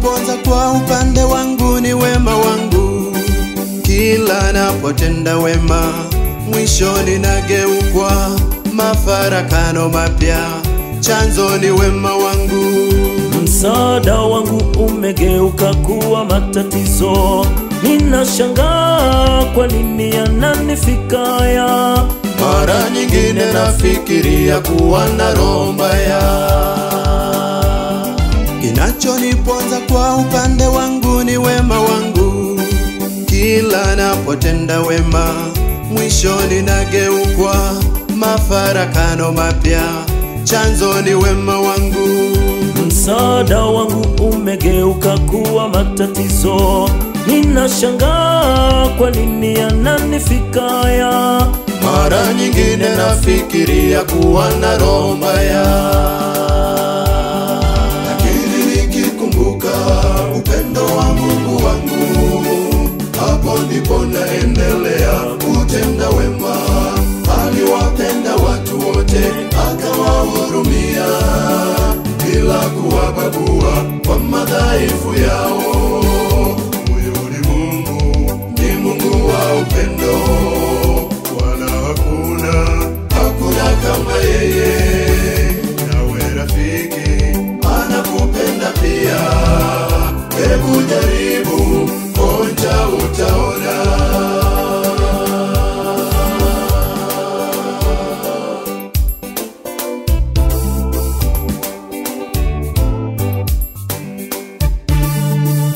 Kinachoniponza kwa upande wangu ni wema wangu. Kila napotenda wema, mwishoni nageukwa mafarakano mapya. Chanzo ni wema wangu. Msaada wangu umegeuka kuwa matatizo. Ninashangaa kwa nini yananifika haya. Mara nyingine nafikiria kuwa na roho mbaya. Kinachoniponza kwa upande wangu ni wema wangu. Kila napotenda wema, mwishoni nageukwa mafarakano mapya. Chanzo ni wema wangu. Msaada wangu umegeuka kuwa matatizo. Ninashangaa kwa nini yananifika haya. Mara nyingine nafikiria kuwa na roho mbaya. Lakini nikikumbuka upendo wa Mungu wangu, hapo ndipo naendelea kutenda wema. Aliwapenda watu wote, akawahurumia bila kuwabagua kwa madhaifu yao. Huyu ni Mungu, ni Mungu wa upendo, wala hakuna kama yeye. Nawe rafiki, anakupenda pia. Hebu jaribu, onja utaona.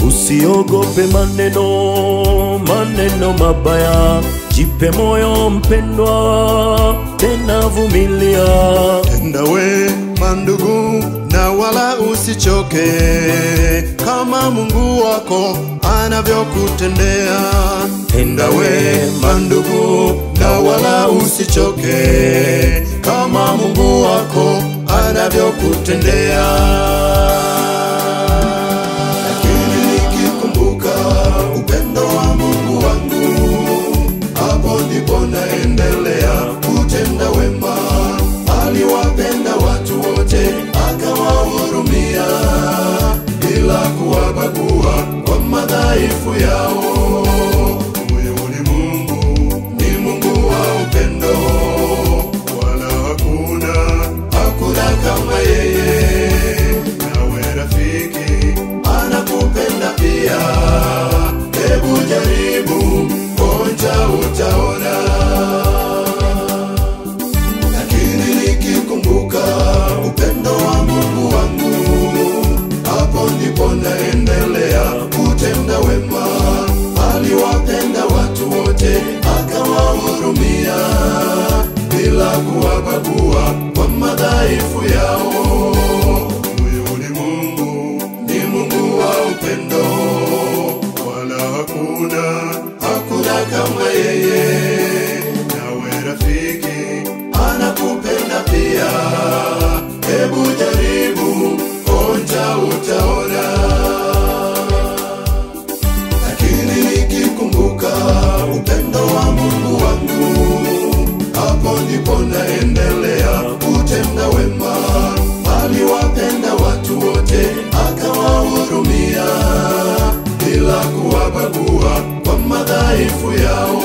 Usiogope maneno mabaya. Jipe moyo mpendwa, tena vumilia. Tenda wema ndugu, na wala usichoke, kama Mungu wako anavyokutendea. Tenda wema ndugu, na wala usichoke, kama Mungu wako anavyokutendea. Ndipo naendelea kutenda wema. Aliwapenda watu wote, akawahurumia bila kuwabagua kwa madhaifu yao. Huyu ni Mungu, ni Mungu wa upendo, wala hakuna kama yeye. Nawe rafiki, anakupenda pia. Hebu jaribu, onja utaona. Lakini nikikumbuka upendo wa Mungu wangu, hapo ndipo naendelea kutenda wema. Aliwapenda watu wote, akawahurumia bila kuwabagua kwa madhaifu yao. Huyu ni Mungu, ni Mungu wa upendo, wala hakuna kama yeye. Nawe rafiki, anakupenda pia. Hebu jaribu, onja utaona. Lakini nikikumbuka upendo wa Mungu wangu, hapo ndipo naendelea kutenda wema. Aliwapenda watu wote, akawahurumia bila kuwabagua kwa madhaifu yao.